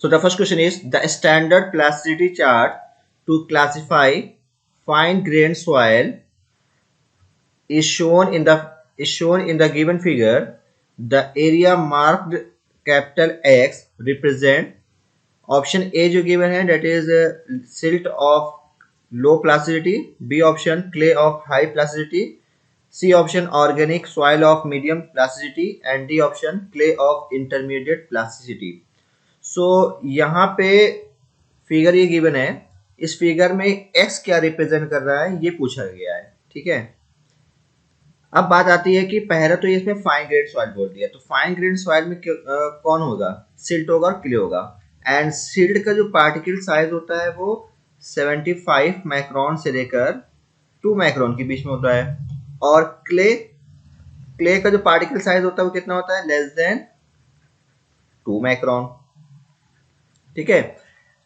So the first question is the standard plasticity chart to classify fine grained soil is shown in the given figure. The area marked capital X represent option A जो given है that is silt of low plasticity, B option clay of high plasticity, C option organic soil of medium plasticity and D option clay of intermediate plasticity. So यहाँ पे figure ये given है, इस figure में x क्या represent कर रहा है ये पूछा गया है, ठीक है। अब बात आती है कि पहले तो इसमें फाइन ग्रेड सॉइल बोल दिया, तो फाइन ग्रेड सॉइल में कौन होगा, सिल्ट होगा और क्ले होगा। एंड सिल्ट का जो पार्टिकल साइज होता है वो 75 माइक्रोन से लेकर 2 माइक्रोन के बीच में होता है, और क्ले का जो पार्टिकल साइज होता है वो कितना होता है, लेस देन 2 माइक्रोन, ठीक है।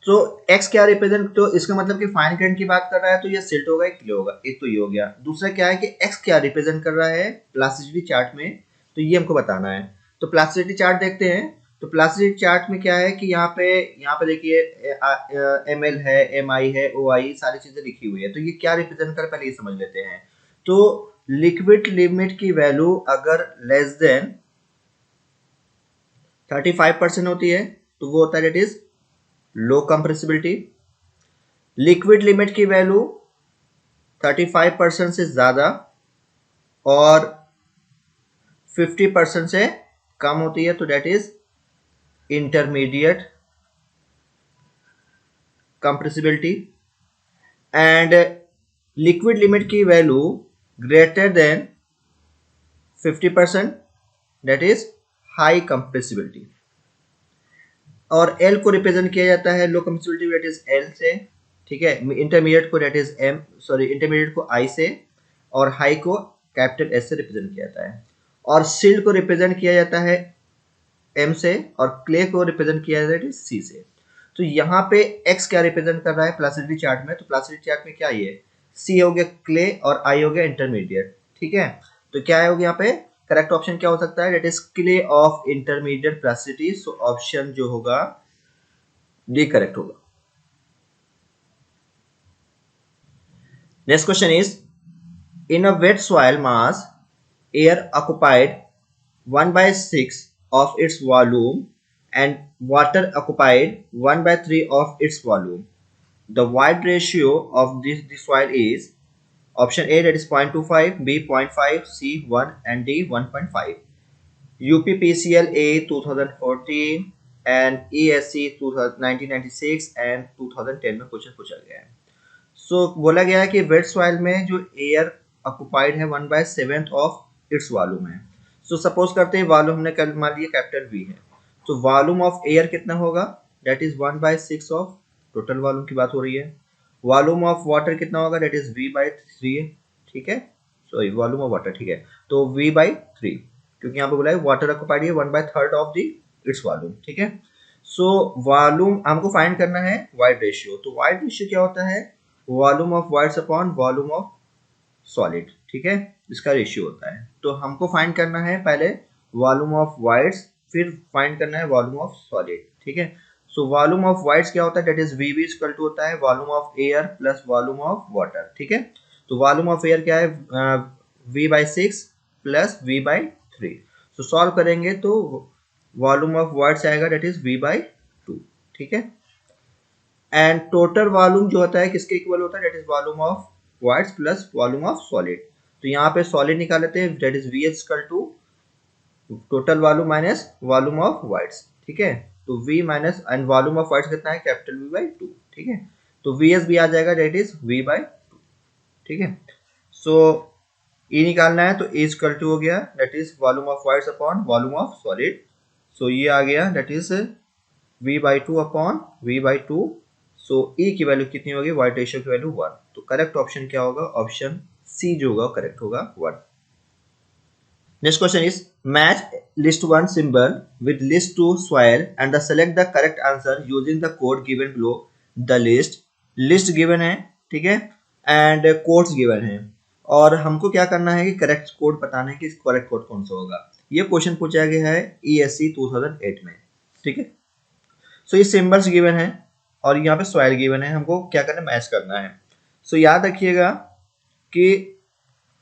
तो x क्या रिप्रेजेंट, तो इसका मतलब कि फाइन ग्रेड की बात कर रहा है तो ये सिल्ट होगा, क्ले होगा, एक तो ये हो गया। दूसरा क्या है कि x क्या रिप्रेजेंट कर रहा है प्लास्टिसिटी चार्ट में, तो ये हमको बताना है। तो प्लास्टिसिटी चार्ट देखते हैं। तो प्लास्टिसिटी चार्ट में क्या है कि यहाँ पे देखिए ml है, mi है, oi सारी चीजें लिखी हुई है। तो ये क्या रिप्रेजेंट कर पहले ये समझ लेते हैं। तो लिक्विड लिमिट की वैल्यू अगर लेस देन 35% होती है तो वो होता है that is low compressibility. Liquid limit की वैल्यू 35% से ज्यादा और 50% से कम होती है तो that is intermediate compressibility. And liquid limit की value greater than 50% that is high compressibility. और L को रिप्रेजेंट किया जाता है low compressibility that is L से, ठीक है। इंटरमीडिएट को डेट इज इंटरमीडिएट को I से, और हाई को कैपिटल S से रिप्रेजेंट किया जाता है। और सिल्ट को रिप्रेजेंट किया जाता है M से, और क्ले को रिप्रेजेंट किया जाता है C से। तो यहाँ पे X क्या रिप्रेजेंट कर रहा है प्लास्टिसिटी चार्ट में, तो प्लास्टिसिटी चार्ट में क्या ये C हो गया क्ले और I हो गया इंटरमीडिएट, ठीक है। तो क्या हो गया यहाँ पे करेक्ट ऑप्शन क्या हो सकता है, that is clay of intermediate plasticity. So option जो होगा डी करेक्ट होगा। Next question is in a wet soil mass air occupied 1/6 of its volume and water occupied 1/3 of its volume. The void ratio of the soil is option A that is 0.25, B 0.5, C 1 and D 1.5. UPPCL A 2014 and ESC 1996 and 2010 में question पूछा गया है। सो बोला गया है कि wait soil में जो एयर ऑक्युपाइड है 1/7 ऑफ इट्स वॉल्यूम है। सो सपोज करते हैं वॉल्यूम हमने कल मान लिया कैपिटल V है, तो वॉल्यूम ऑफ एयर कितना होगा, that is 1/6 of total volume की बात हो रही है। वॉल्यूम ऑफ वाटर कितना होगा, डेट इज V/3 है, ठीक है। सॉरी वॉल्यूम ऑफ वाटर, ठीक है, तो V/3 क्योंकि यहाँ पे बोला है वाटर ऑक्युपाइड है 1/3 ऑफ द इट्स वॉल्यूम, ठीक है। सो वॉल्यूम हमको फाइंड करना है वाइड रेशियो। तो वाइड रेशियो क्या होता है, volume of voids upon volume of solid, ठीक है, इसका रेशियो होता है। तो हमको फाइंड करना है पहले वॉल्यूम ऑफ वाइड्स, फिर फाइंड करना है वॉल्यूम ऑफ सॉलिड, ठीक है। सो वॉल्यूम ऑफ वाइड्स क्या होता है, that is VV equal to होता है volume of air plus volume of water, ठीक है। तो वॉल्यूम ऑफ एयर क्या है, V/6 प्लस V/3। सो सॉल्व करेंगे तो वॉल्यूम ऑफ वाइड्स आएगा दैट इज V/2, ठीक है। एंड टोटल वॉल्यूम जो होता है किसके इक्वल होता है, that is volume of voids plus volume of solid. तो यहाँ पे सॉलिड निकाल लेते हैं, that is VS equal to total volume minus volume of voids, ठीक है। तो V minus and volume of voids कितना है, कैपिटल V/2, ठीक है। तो VS भी आ जाएगा दैट इज V/2, ठीक है। सो E निकालना है तो E इक्वल टू हो गया that is volume of voids upon volume of solid. So ये आ गया that is V/2 upon V/2। So E की वैल्यू कितनी होगी, वाइड रेशियो की वैल्यू 1। तो करेक्ट ऑप्शन क्या होगा, ऑप्शन C जो होगा करेक्ट होगा 1। Next question is match list 1 symbol with list 2 soil and select the correct answer using the code given below the list given है, ठीक है, एंड कोड्स गिवन है। और हमको क्या करना है कि करेक्ट कोड बताना है कि करेक्ट कोड कौन सा होगा। ये क्वेश्चन पूछा गया है ESC 2008 में, ठीक है। सो ये सिंबल्स गिवन है और यहाँ पे सॉइल गिवन है, हमको क्या करना है, मैच करना है। सो याद रखिएगा कि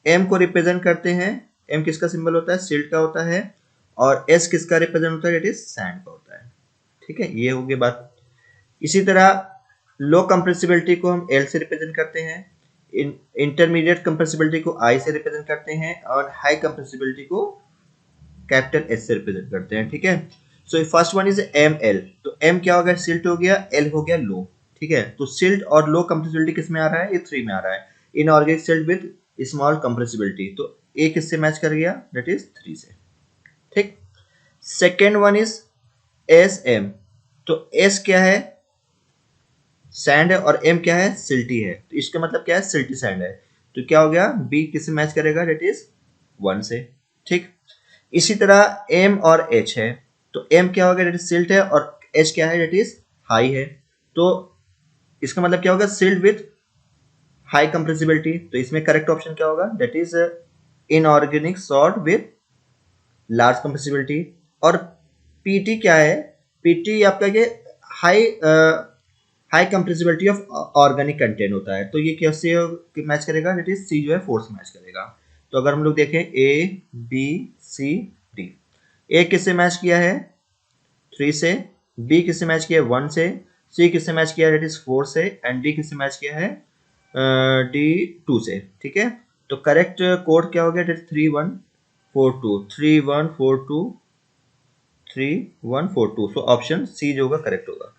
एम को रिप्रेजेंट करते हैं, एम किसका सिंबल होता है, सिल्ट का होता है, और एस किसका रिप्रेजेंट होता है, इट इज सैंड का होता है। ठीक है, ये होगी बात। इसी तरह लो कंप्रेसिबिलिटी को हम एल से रिप्रेजेंट करते हैं, इंटरमीडिएट कंप्रेसिबिलिटी को आई से रिप्रेजेंट करते हैं, और हाई कंप्रेसिबिलिटी को कैपिटल एस से रिप्रेजेंट करते हैं। ठीक है, so first one is M L. तो एम क्या हो गया, सिल्ट हो गया, एल हो गया लो। ठीक है, तो सिल्ट और लो कंप्रेसिबिलिटी किस में आ रहा है, ये 3 में आ रहा है। Inorganic silt with small compressibility, तो ए किससे मैच कर गया, दैट इज 3 से। ठीक, second one is S M. तो एस क्या है, सैंड है, और एम क्या है, सिल्टी है। तो इसका मतलब क्या है, सिल्टी सैंड है। तो क्या हो गया, बी किससे मैच करेगा, दैट इज 1 से। ठीक, इसी तरह एम और एच है। तो एम क्या हो गया, दैट इज सिल्ट है, और एच क्या है, दैट इज हाई है। तो इसका मतलब क्या होगा, सिल्ट विथ हाई कंप्रेसिबिलिटी। तो इसमें करेक्ट ऑप्शन क्या होगा, that is inorganic salt with large compressibility. और पीटी क्या है, पीटी आपका ये high high compressibility of organic content होता है। तो ये कैसे मैच करेगा, दैट इज सी जो है 4 से मैच करेगा। तो अगर हम लोग देखें ए बी सी डी, ए किससे मैच किया है, 3 से, बी किससे मैच किया है, 1 से, सी किससे मैच किया है, दैट इज 4 से, एंड डी किससे मैच किया है, डी 2 से। ठीक है, तो करेक्ट कोड क्या हो गया, दैट 3142 3142 3142। सो ऑप्शन सी जो होगा करेक्ट होगा।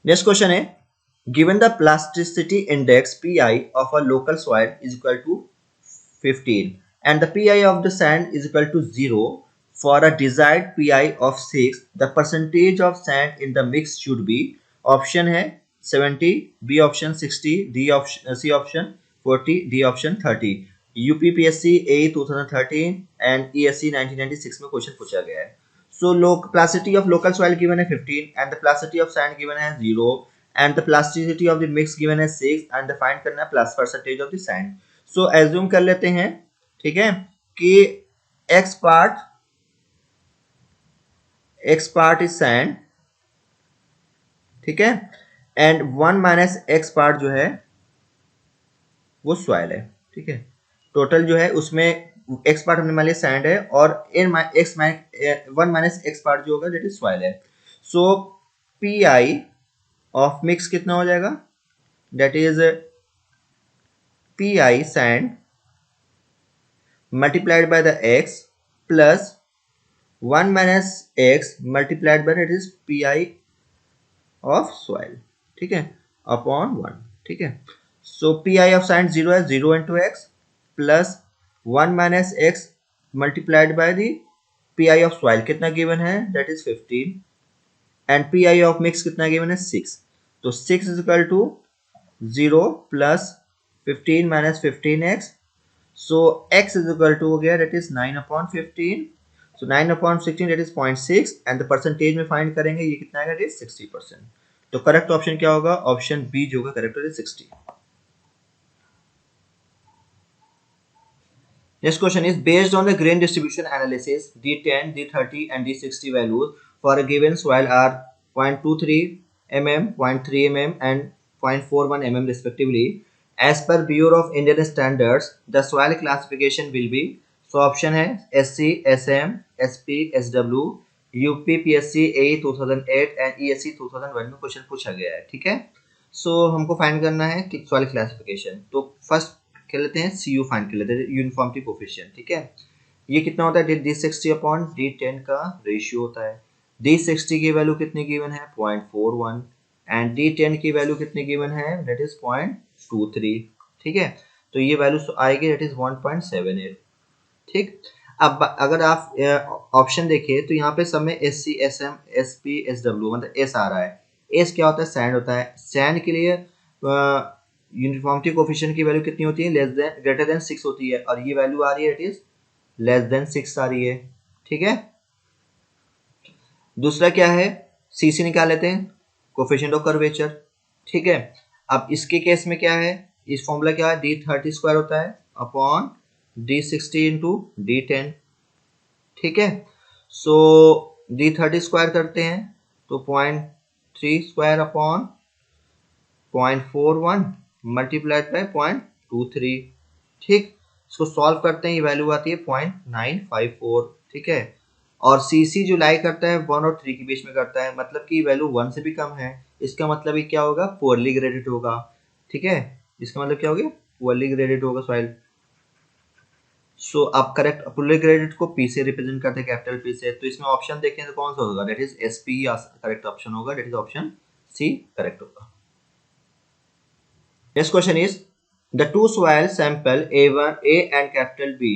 नेक्स्ट क्वेश्चन है, given the plasticity index PI of a local soil is equal to 15 and the PI of the sand is equal to 0 for a desired PI of 6, the percentage of sand in the mix should be, option है 70, B option 60, D option, C option 40, D option 30। UPPSC A 2013 and ESC 1996 में question पूछा गया है। So plasticity of local soil given है 15 and the plasticity of sand given है 0 and the plasticity of the mix given है 6 and the find करना है plus percentage of the sand। So assume कर लेते हैं, ठीक है, कि x part is sand, ठीक है, and 1 minus x part जो है वो सॉइल है। ठीक है, टोटल जो है उसमें x पार्ट हमने मान लिया सैंड है, और वन माइनस एक्स पार्ट जो होगा दैट इज सॉइल है। सो पी आई ऑफ मिक्स कितना हो जाएगा, that is P I sand multiplied by the x plus 1 minus x multiplied by that is P I of soil, ठीक है, upon 1। ठीक है, सो पी आई ऑफ सैंड 0 है, 0 into x plus 1 minus x multiplied by the P I of soil कितना given है, that is 15, and P I of mix कितना given है 6। तो 6 is equal to 0 plus 15 minus 15x। So x is equal to हो गया that is 9 upon 15। So 9 upon 16 that is 0.6 and the percentage में find करेंगे, ये कितना आएगा, दैट इज 60%। तो करेक्ट ऑप्शन क्या होगा, ऑप्शन बी जो होगा करेक्ट है 60। Next question is, based on the grain distribution analysis, D10, D30 and D60 values for a given soil are 0.23 mm, 0.3 mm and 0.41 mm respectively. As per Bureau of Indian Standards, the soil classification will be, so option है SC, SM, SP, SW, UP, PSC, AE 2008 and ESC 2001 में question पूछा गया है। ठीक है, सो हमको find करना है कि सॉइल क्लासिफिकेशन। तो फर्स्ट कर लेते हैं सी यू फाइंड कर लेते हैं, यूनिफॉर्मिटी कोफिशिएंट। ठीक है, ये कितना होता है, D60 अपॉन D10 का रेशियो होता है। D60 की वैल्यू कितनी गिवन है, 0.41 एंड D10 की वैल्यू कितनी गिवन है, दैट इज 0.23। ठीक है, तो ये वैल्यू आएगी दैट इज 1.78। ठीक, अब अगर आप ऑप्शन देखिए तो यहाँ पे सब में S C, S M, S P, S W मतलब एस आ रहा है। एस क्या होता है, सैंड होता है। सैंड के लिए यूनिफॉर्मिटी कोफिशिएंट की वैल्यू कितनी होती है, लेस देन ग्रेटर देन 6 होती है, और ये वैल्यू आ रही है इट इज लेस देन 6 आ रही है। ठीक है, दूसरा क्या है, सीसी निकाल लेते हैं, कोफिशिएंट ऑफ कर्वेचर। ठीक है, अब इसके केस में क्या है, इस फॉर्मूला क्या है, D30 स्क्वायर होता है अपॉन D60 इंटू D10, ठीक है। सो D30 स्क्वायर करते हैं तो 0.3 स्क्वायर अपॉन 0.41 मल्टीप्लाइड बाय 0.23, ठीक। इसको सॉल्व करते हैं, ये वैल्यू आती है 0.954, ठीक है। और सीसी जो लाई करता है 1 और 3 के बीच में करता है, मतलब कि वैल्यू 1 से भी कम है, इसका मतलब ये क्या होगा, पुअरली ग्रेडेड होगा, ठीक है। इसका मतलब क्या होगा, पुअरली ग्रेडेड होगा सॉइल। सो आप करेक्ट पुअरली ग्रेडेड को पी से रिप्रेजेंट करते हैं, कैपिटल पी से, तो इसमें ऑप्शन देखें तो कौन सा होगा, that is SP correct option होगा, that is option C correct होगा। Next question is, the two soil sample A1, A and capital B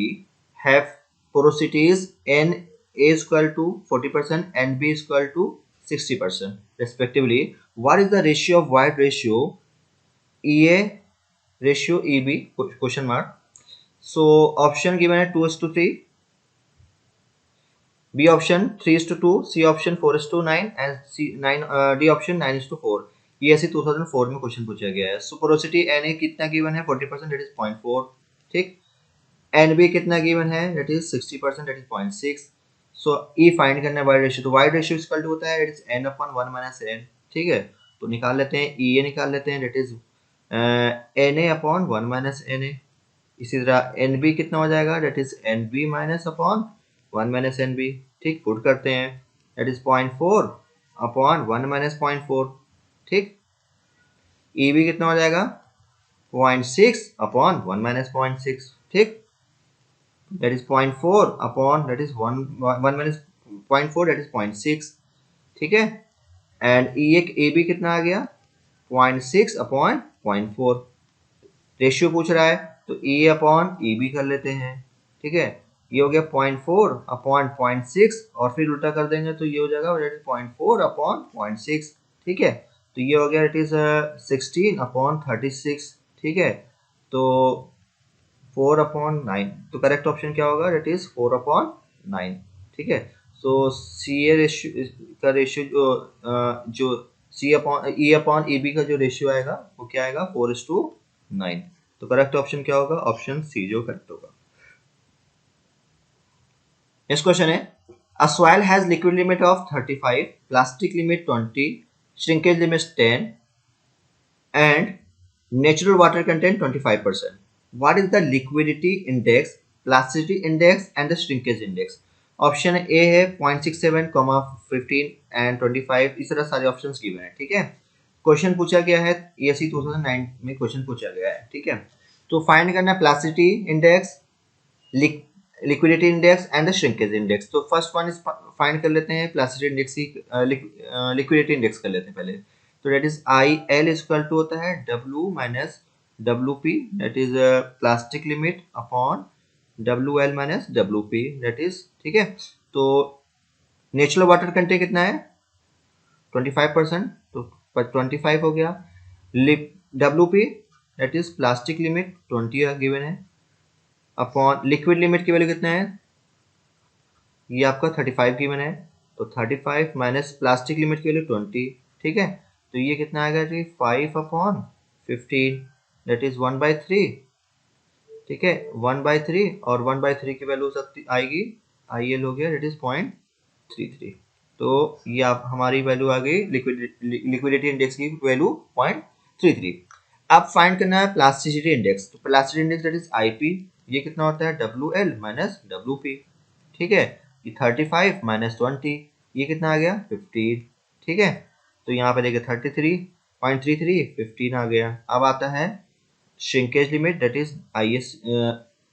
have porosities N A is equal to 40% and B is equal to 60% respectively. What is the ratio of wide ratio EA ratio EB question mark. So option given है 2:3, B option 3:2, C option 4:9 and D option 9:4। ये ऐसे 2004 में question पूछा गया है। सो porosity Na कितना given है 40%, that is 0.4, ठीक। Nb कितना गिवन है, that is 60%, that is 0.6। So E find करना है वाइड रेशियो, तो वाइड रेशियो इक्वल टू होता है दैट इज n/1 - n, ठीक है। तो निकाल लेते हैं, EA निकाल लेते हैं, दैट इज Na/1 - Na। इसी तरह Nb कितना हो जाएगा, दैट इज Nb - 1 - Nb, ठीक। पुट करते हैं, दैट इज 0.4/1 - 0.4, ठीक। Eb कितना हो जाएगा, 0.6/1 - 0.6, ठीक। That is 0.4 that is 1 0.4 that is 0.6, ठीक है। एंड Ab कितना आ गया, 0.6/0.4। रेशियो पूछ रहा है तो A/EB कर लेते हैं, ठीक है। ये हो गया 0.4/0.6 और फिर उल्टा कर देंगे तो ये हो जाएगा 0.4/0.6, ठीक है। तो ये हो गया इट इज 16/36, ठीक है। तो 4/9, तो करेक्ट ऑप्शन क्या होगा, इट इज 4/9, ठीक है। सो सी ए रेशियो का रेशियो जो E/EB का जो रेशियो आएगा वो क्या आएगा, 4:9। तो करेक्ट ऑप्शन क्या होगा, ऑप्शन सी जो करेक्ट होगा। नेक्स्ट क्वेश्चन है, अ soil has liquid limit of 35, plastic limit 20, shrinkage limit 10 and natural water content 25%. What is the liquidity index, plasticity index and the shrinkage index? Option A है 0.67, 15 and 25, इस तरह सारे options given है, ठीक है। Question पूछा गया है, ESE 2009 में क्वेश्चन पूछा गया है, ठीक है। तो फाइंड करना है plasticity index, liquidity index and the shrinkage index. तो फर्स्ट वन इज फाइंड कर लेते हैं, प्लास्टिसिटी इंडेक्स की लिक्विडिटी इंडेक्स कर लेते हैं पहले। तो that is IL equal to होता है W minus WP, that is plastic limit upon WL minus WP, that is, ठीक है। तो नेचुरल वाटर कंटेंट कितना है 25%, तो 25 हो गया। WP that is plastic limit 20 given है, अपॉन लिक्विड लिमिट की वैल्यू कितना है, ये आपका 35 गिवन है, तो 35 माइनस प्लास्टिक लिमिट की वैल्यू 20, ठीक है। तो ये कितना आएगा जी, 5/15, दैट इज 1/3, ठीक है। 1/3 और 1/3 की वैल्यू सकती आएगी, IL हो गया, दैट इज 0.33। तो ये आप हमारी वैल्यू आ गई लिक्विडिटी इंडेक्स की वैल्यू 0.33। अब फाइंड करना है प्लास्टिसिटी इंडेक्स, तो plasticity index that is IP, ये कितना होता है WL माइनस WP, ठीक है। ये 35 माइनस 20, ये कितना आ गया 15, ठीक है। तो यहाँ पे देखिए 33.33, 15 आ गया। अब आता है shrinkage limit that is IS,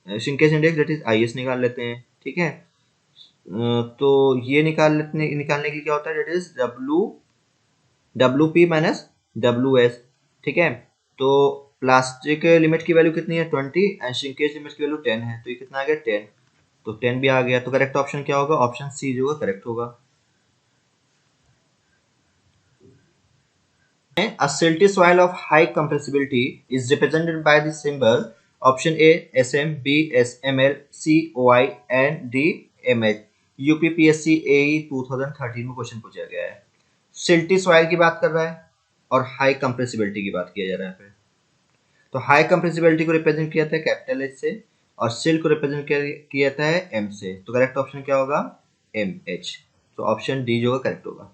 shrinkage index that is IS निकाल लेते हैं, ठीक है। तो ये निकालने के लिए क्या होता है, that is WP minus WS, ठीक है। तो प्लास्टिक लिमिट की वैल्यू कितनी है 20 एंड श्रिंकेज लिमिट की वैल्यू 10 है, तो ये कितना आ गया 10, तो 10 भी आ गया। तो करेक्ट ऑप्शन क्या होगा, ऑप्शन सी जो है करेक्ट होगा। A silty soil of high compressibility is represented by the symbol option A SM, B SML, C OI and D MH। UPPSC AE 2013 में क्वेश्चन पूछा गया है। सिल्टी सॉइल की बात कर रहा है और हाई कंप्रेसिबिलिटी की बात किया जा रहा है। तो हाई कंप्रेसिबिलिटी को रिप्रेजेंट किया था कैपिटल एच से, और सिल्क को रिप्रेजेंट किया जाता है एम से। तो करेक्ट ऑप्शन क्या होगा? M H. तो ऑप्शन डी जो करेक्ट होगा।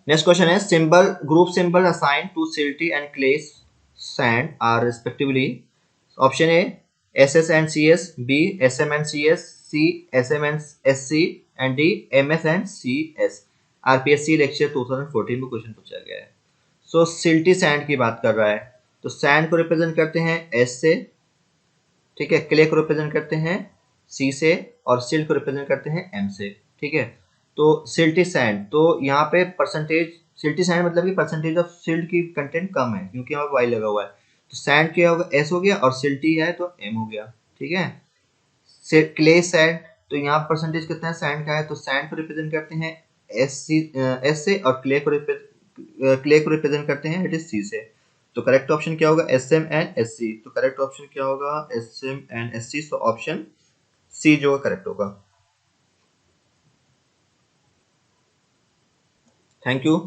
नेक्स्ट क्वेश्चन है symbol group symbol assign to silty and clay sand are respectively. Option A S S and C S, B S M and C S, C S M and S C and D M S and C S. RPSC lecture 2014 में question पूछा गया है। सो silty sand की बात कर रहा है, तो सैंड को रिप्रेजेंट करते हैं एस से, ठीक है, क्ले को रिप्रेजेंट करते हैं सी से, और सिल्ट को रिप्रेजेंट करते हैं एम से, ठीक है। तो सिल्टी सैंड, तो यहाँ पे परसेंटेज, सिल्टी सैंड मतलब कि परसेंटेज ऑफ सिल्ट की कंटेंट कम है क्योंकि यहाँ वाई लगा हुआ है। तो सैंड क्या होगा? एस हो गया, और सिल्टी है तो एम हो गया, ठीक है। क्ले सैंड, तो यहाँ परसेंटेज कितना है सैंड का है, तो सैंड को रिप्रेजेंट करते हैं एस से, और क्ले को रिप्रेजेंट करते हैं इट इज सी से। तो करेक्ट ऑप्शन क्या होगा? S M and S C. तो करेक्ट ऑप्शन क्या होगा? S M and S C. तो ऑप्शन सी जो करेक्ट होगा। Thank you.